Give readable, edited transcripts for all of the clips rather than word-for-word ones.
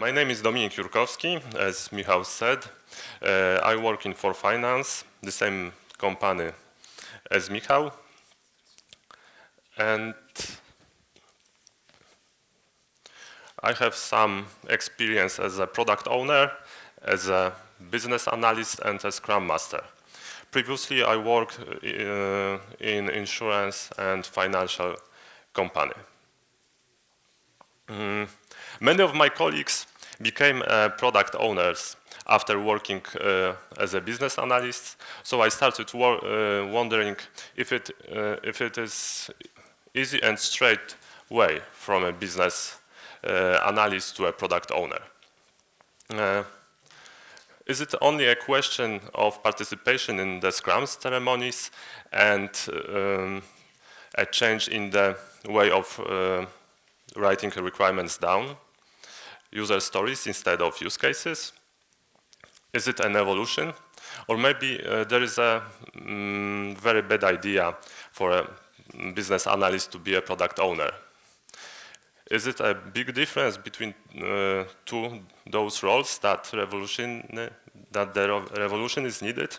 My name is Dominik Jurkowski, as Michał said. I work in for finance, the same company as Michał. And I have some experience as a product owner, as a business analyst, and as Scrum Master. Previously, I worked in insurance and financial company. Many of my colleagues became product owners after working as a business analyst. So I started wondering if it is easy and straight way from a business analyst to a product owner. Is it only a question of participation in the Scrum ceremonies and a change in the way of writing requirements down, user stories instead of use cases? Is it an evolution? Or maybe there is a very bad idea for a business analyst to be a product owner? Is it a big difference between those roles that the revolution is needed?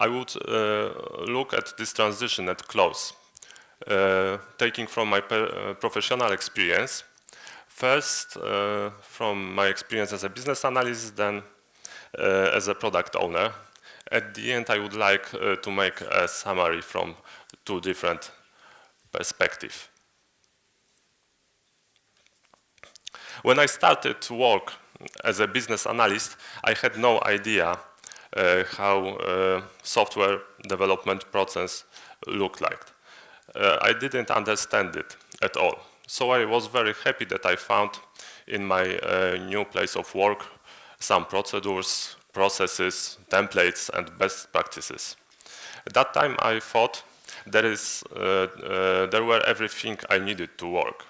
I would look at this transition at close, taking from my professional experience. First, from my experience as a business analyst, then as a product owner. At the end, I would like to make a summary from two different perspectives. When I started to work as a business analyst, I had no idea how software development process looked like. I didn't understand it at all. So I was very happy that I found in my new place of work some procedures, processes, templates, and best practices. At that time, I thought there were everything I needed to work.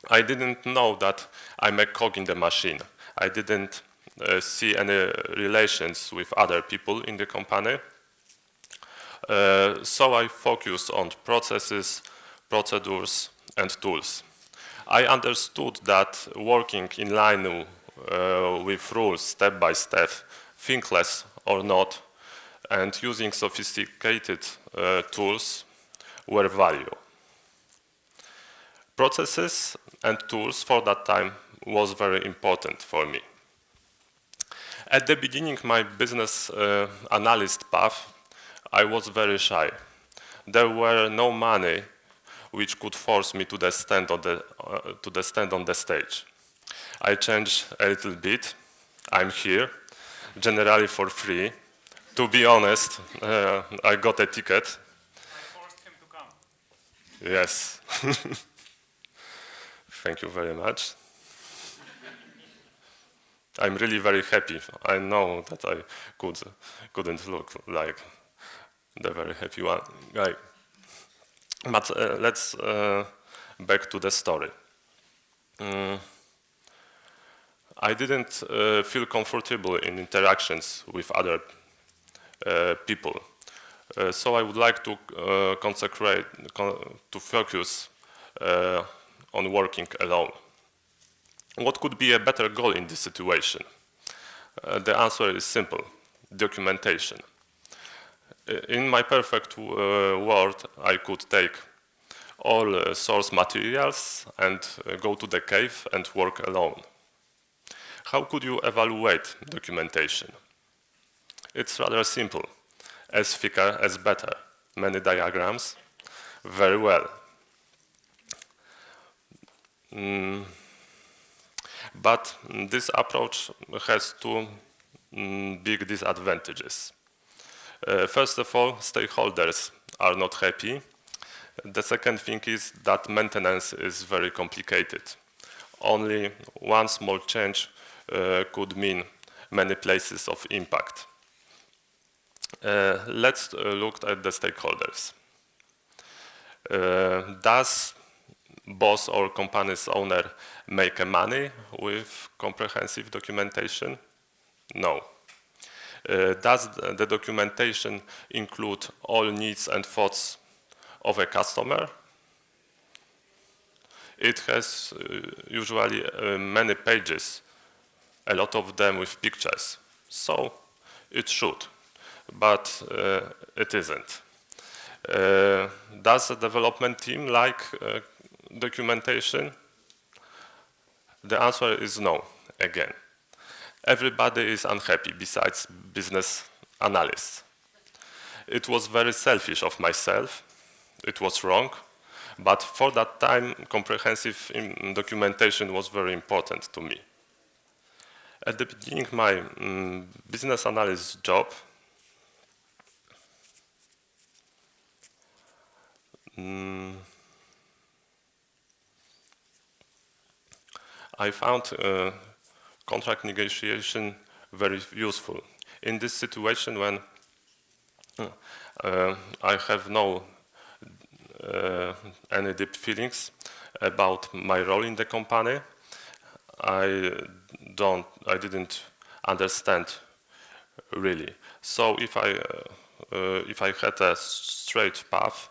I didn't know that I'm a cog in the machine. I didn't see any relations with other people in the company. So I focused on processes, procedures, and tools. I understood that working in line with rules step by step, thinkless or not, and using sophisticated tools were value. Processes and tools for that time was very important for me. At the beginning, my business analyst path, I was very shy. There were no money which could force me to stand on the stage. I changed a little bit. I'm here, generally for free. To be honest, I got a ticket. I forced him to come. Yes. Thank you very much. I'm really very happy. I know that I couldn't look like the very happy one guy. But let's back to the story. I didn't feel comfortable in interactions with other people. So I would like to focus on working alone. What could be a better goal in this situation? The answer is simple: documentation. In my perfect world, I could take all source materials and go to the cave and work alone. How could you evaluate documentation? It's rather simple. As thicker, as better. Many diagrams? Very well. But this approach has two big disadvantages. First of all, stakeholders are not happy. The second thing is that maintenance is very complicated. Only one small change could mean many places of impact. Let's look at the stakeholders. Does boss or company's owner make money with comprehensive documentation? No. Does the documentation include all needs and thoughts of a customer. It has usually many pages, a lot of them with pictures. So it should, but it isn't. Does the development team like documentation? The answer is no, again. Everybody is unhappy besides business analysts. It was very selfish of myself. It was wrong. But for that time, comprehensive documentation was very important to me. At the beginning, my business analyst job, I found contract negotiation very useful. In this situation when I have no any deep feelings about my role in the company, I didn't understand really. So if I had a straight path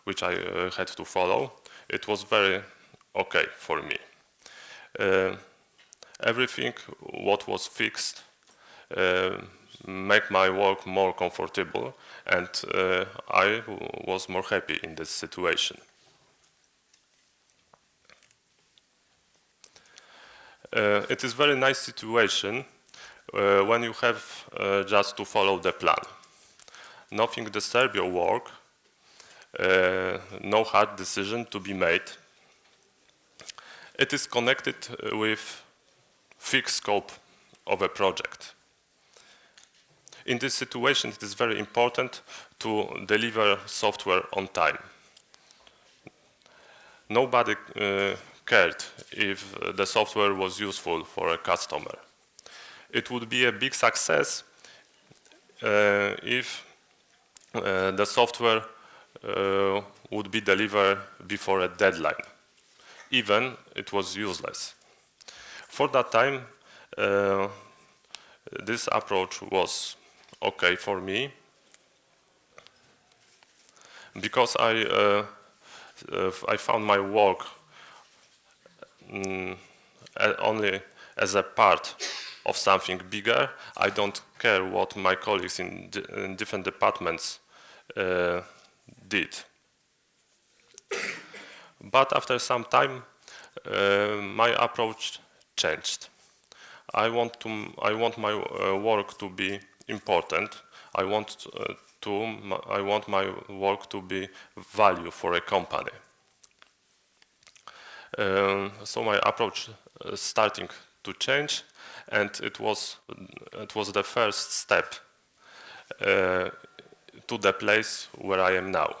which I had to follow, it was very okay for me. Everything what was fixed make my work more comfortable, and I was more happy in this situation. It is very nice situation when you have just to follow the plan. Nothing disturb your work, no hard decision to be made. It is connected with fixed scope of a project. In this situation, it is very important to deliver software on time. Nobody cared if the software was useful for a customer. It would be a big success if the software would be delivered before a deadline. Even it was useless. For that time, this approach was okay for me, because I found my work only as a part of something bigger. I don't care what my colleagues in different departments did. But after some time, my approach changed. I want my work to be important. I want my work to be value for a company. So my approach starting to change, and it was the first step to the place where I am now.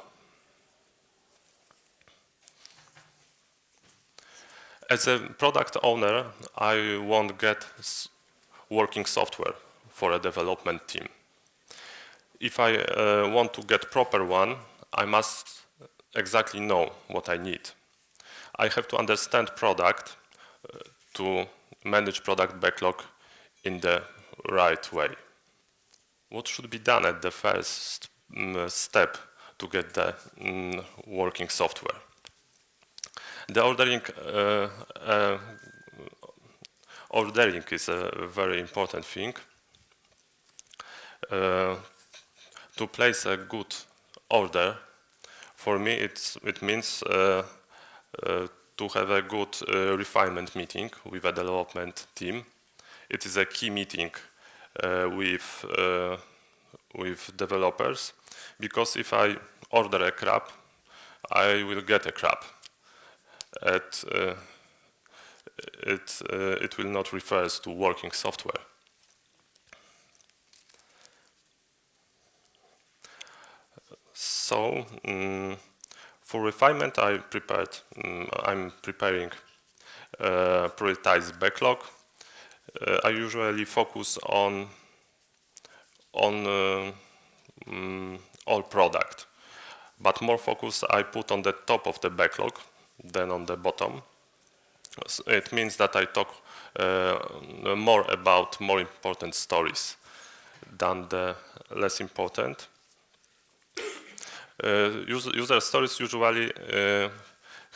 As a product owner, I won't get working software for a development team. If I want to get proper one, I must exactly know what I need. I have to understand product to manage product backlog in the right way. What should be done at the first step to get the working software? The ordering is a very important thing. To place a good order, for me it means to have a good refinement meeting with a development team. It is a key meeting with developers, because if I order a crap, I will get a crap. It will not refer to working software. So for refinement, I'm preparing prioritized backlog. I usually focus on all product, but more focus I put on the top of the backlog than on the bottom. It means that I talk more about more important stories than the less important. User stories usually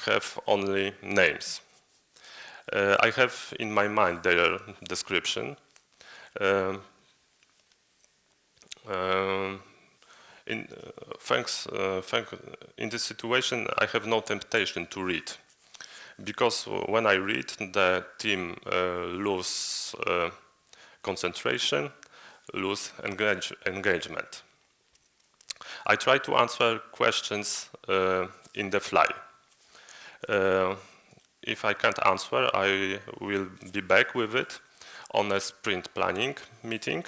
have only names. I have in my mind their description. Um, in this situation, I have no temptation to read, because when I read, the team lose concentration, lose engagement. I try to answer questions in the fly. If I can't answer, I will be back with it on a sprint planning meeting.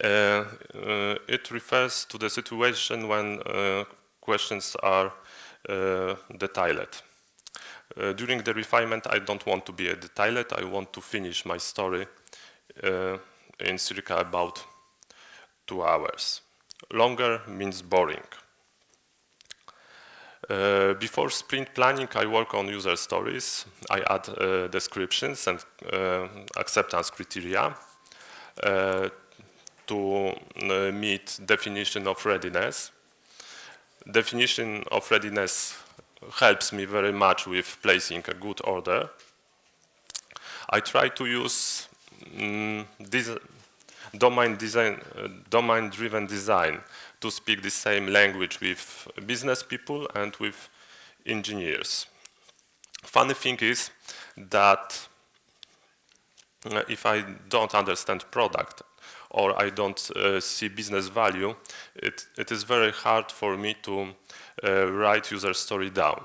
It refers to the situation when questions are detailed. During the refinement, I don't want to be a detailed. I want to finish my story in circa about 2 hours. Longer means boring. Before sprint planning, I work on user stories. I add descriptions and acceptance criteria to meet definition of readiness. Definition of readiness helps me very much with placing a good order. I try to use domain-driven design to speak the same language with business people and with engineers. Funny thing is that if I don't understand product or I don't see business value, it is very hard for me to write user story down.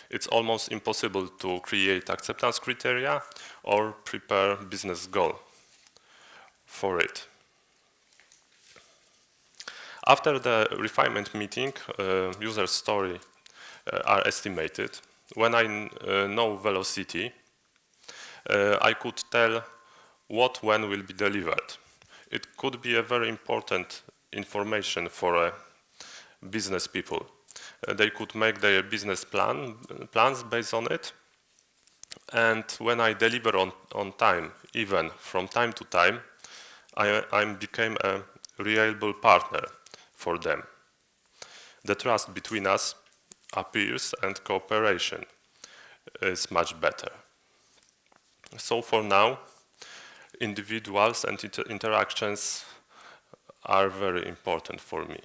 It's almost impossible to create acceptance criteria or prepare business goal for it. After the refinement meeting, user story are estimated. When I know velocity, I could tell what when will be delivered. It could be a very important information for business people. They could make their business plans based on it. And when I deliver on time, even from time to time, I became a reliable partner for them. The trust between us appears and cooperation is much better. So for now, individuals and interactions are very important for me.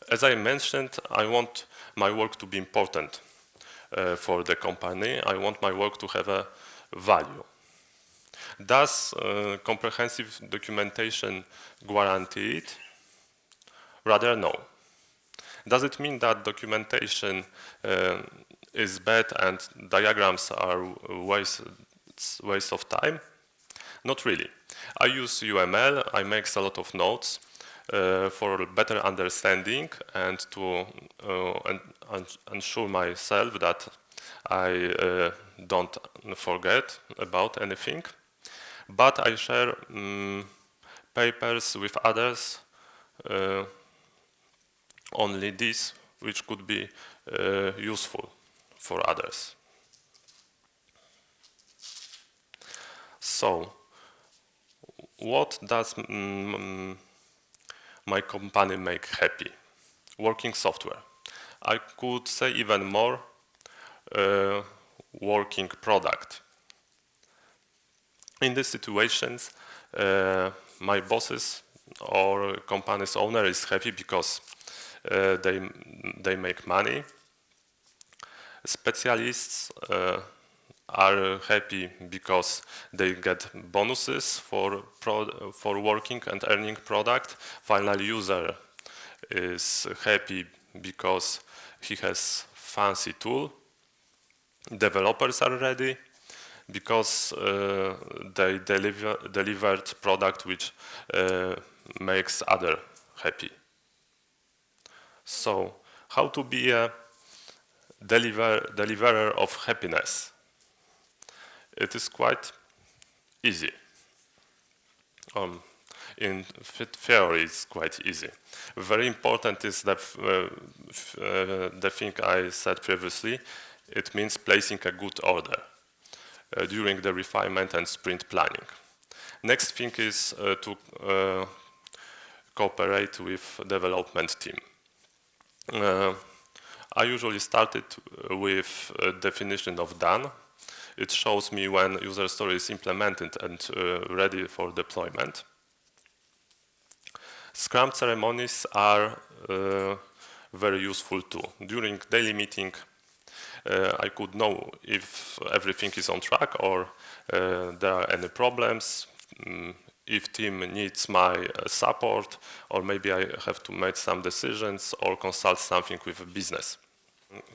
As I mentioned, I want my work to be important for the company. I want my work to have a value. Does comprehensive documentation guarantee it? Rather, no. Does it mean that documentation is bad and diagrams are waste of time? Not really. I use UML, I make a lot of notes for better understanding and to ensure myself that I don't forget about anything. But I share papers with others, only these which could be useful for others. So, what does my company make happy? Working software. I could say even more, working product. In these situations, my bosses or company's owner is happy because they make money. Specialists are happy because they get bonuses for working and earning product. Final user is happy because he has fancy tool. Developers are ready because they delivered product which makes other happy. So, how to be a deliverer of happiness? It is quite easy. In theory, it's quite easy. Very important is that the thing I said previously. It means placing a good order during the refinement and sprint planning. Next thing is to cooperate with development team. I usually started with a definition of done. It shows me when user story is implemented and ready for deployment. Scrum ceremonies are very useful too. During daily meeting, I could know if everything is on track or there are any problems, if team needs my support, or maybe I have to make some decisions or consult something with a business.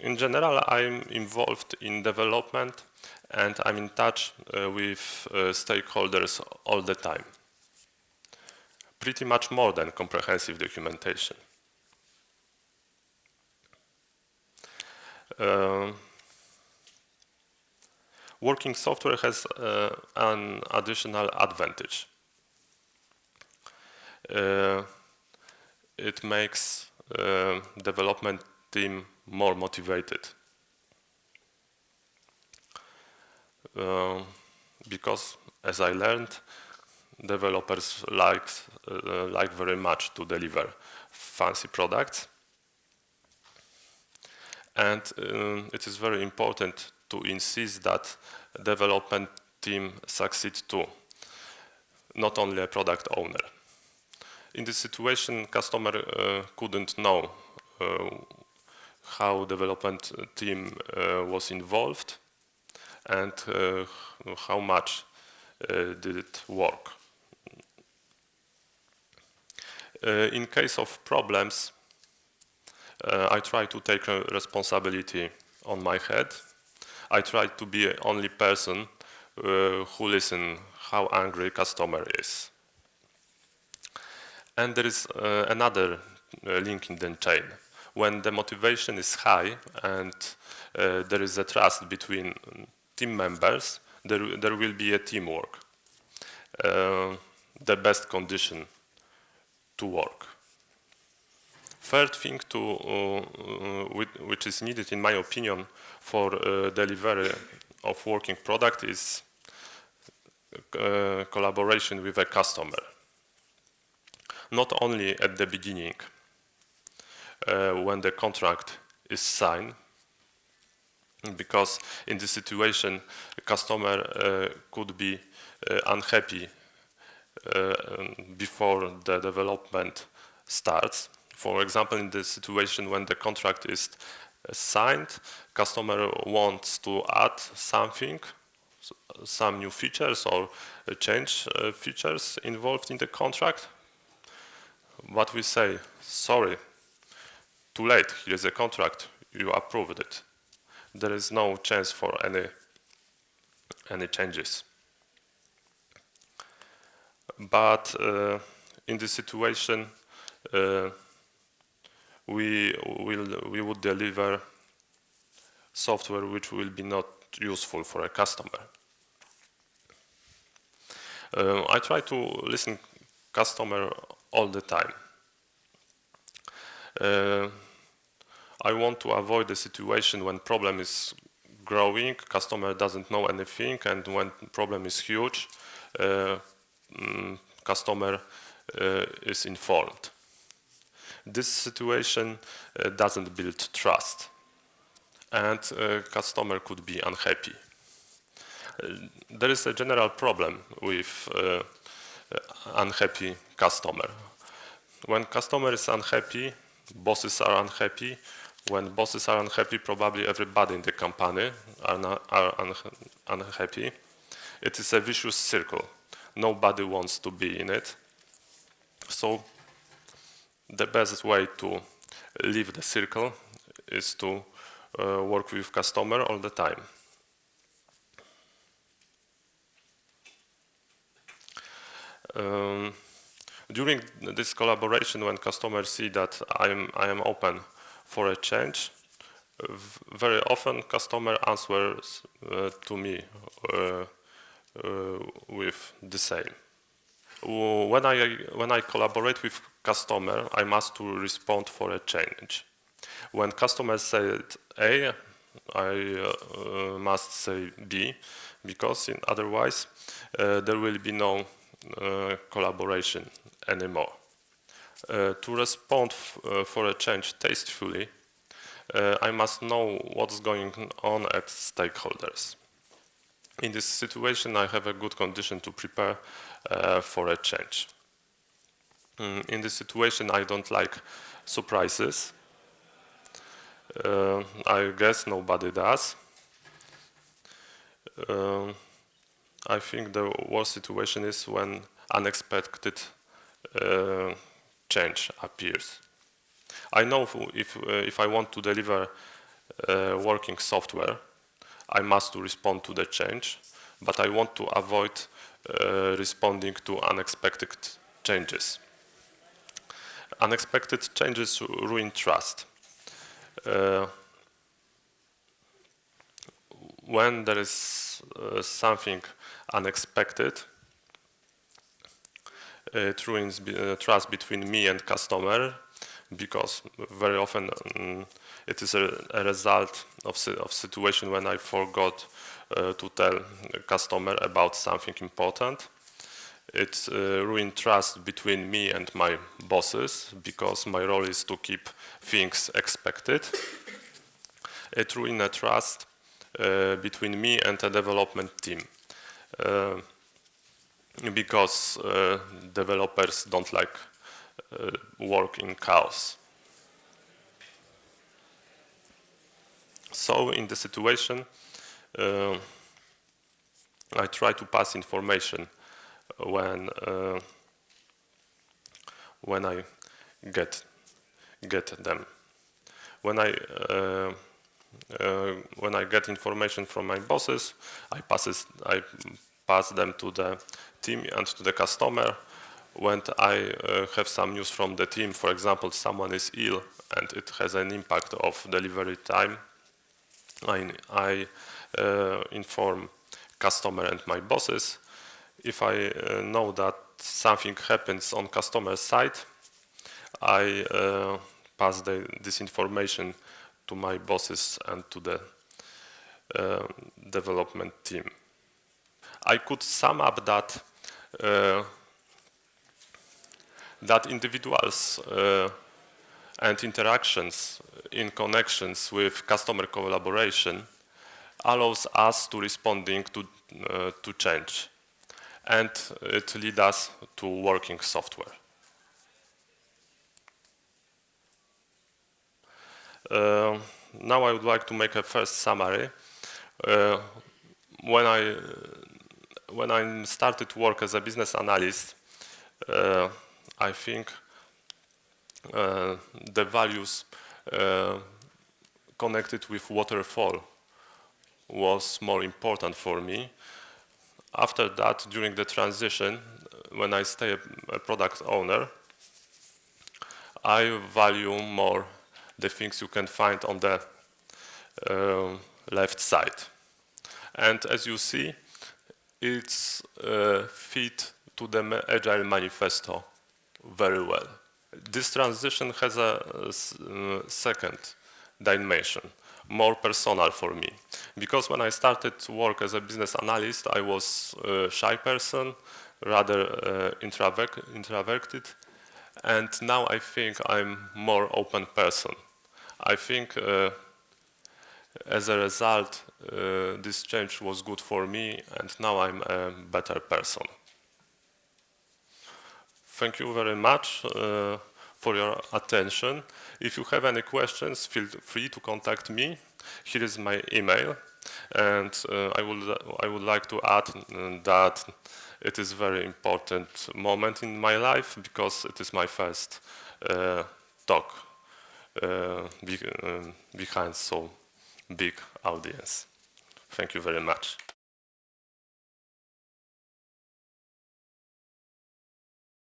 In general, I'm involved in development and I'm in touch with stakeholders all the time. Pretty much more than comprehensive documentation. Working software has an additional advantage. It makes development team more motivated. Because, as I learned, developers like very much to deliver fancy products. And it is very important to insist that development team succeed too, not only a product owner. In this situation, customer couldn't know how development team was involved and how much did it work. In case of problems, I try to take responsibility on my head. I try to be the only person who listens how angry customer is. And there is another link in the chain. When the motivation is high and there is a trust between team members, there will be a teamwork. The best condition to work. Third thing which is needed, in my opinion, for delivery of working product is collaboration with a customer. Not only at the beginning, when the contract is signed, because in this situation, a customer could be unhappy before the development starts. For example, in the situation when the contract is signed, customer wants to add something, some new features or change features involved in the contract. But we say, sorry, too late, here's a contract, you approved it. There is no chance for any changes. But in this situation, we would deliver software which will be not useful for a customer. I try to listen customer all the time. I want to avoid the situation when problem is growing, customer doesn't know anything, and when problem is huge, customer is informed. This situation doesn't build trust, and customer could be unhappy. There is a general problem with unhappy customer. When customer is unhappy, bosses are unhappy. When bosses are unhappy, probably everybody in the company are unhappy. It is a vicious circle. Nobody wants to be in it. So the best way to leave the circle is to work with customer all the time. During this collaboration, when customers see that I am open for a change, very often customer answers to me with the same. When I collaborate with customer, I must to respond for a change. When customer said A, I must say B, because otherwise there will be no collaboration anymore. To respond for a change tastefully, I must know what's going on at stakeholders. In this situation, I have a good condition to prepare for a change. In this situation, I don't like surprises. I guess nobody does. I think the worst situation is when unexpected change appears. I know if I want to deliver working software, I must respond to the change, but I want to avoid responding to unexpected changes. Unexpected changes ruin trust. When there is something unexpected, it ruins trust between me and customer, because very often it is a result of situation when I forgot to tell the customer about something important. It ruins trust between me and my bosses, because my role is to keep things expected. It ruins trust between me and the development team, because developers don't like work in chaos. So in the situation, I try to pass information when I get them. When I get information from my bosses, I pass them to the team and to the customer. When I have some news from the team, for example, someone is ill and it has an impact of delivery time, I inform customer and my bosses. If I know that something happens on customer side, I pass this information to my bosses and to the development team. I could sum up that individuals and interactions in connections with customer collaboration allows us to responding to change, and it leads us to working software. Now I would like to make a first summary. When I started to work as a business analyst, I think the values connected with waterfall was more important for me. After that, during the transition, when I stay a product owner, I value more the things you can find on the left side. And as you see, it's fit to the Agile Manifesto very well. This transition has a second dimension, more personal for me. Because when I started to work as a business analyst, I was a shy person, rather introverted. And now I think I'm more open person. I think as a result, this change was good for me, and now I'm a better person. Thank you very much for your attention. If you have any questions, feel free to contact me. Here is my email, and I would like to add that it is a very important moment in my life, because it is my first talk behind so big audience. Thank you very much.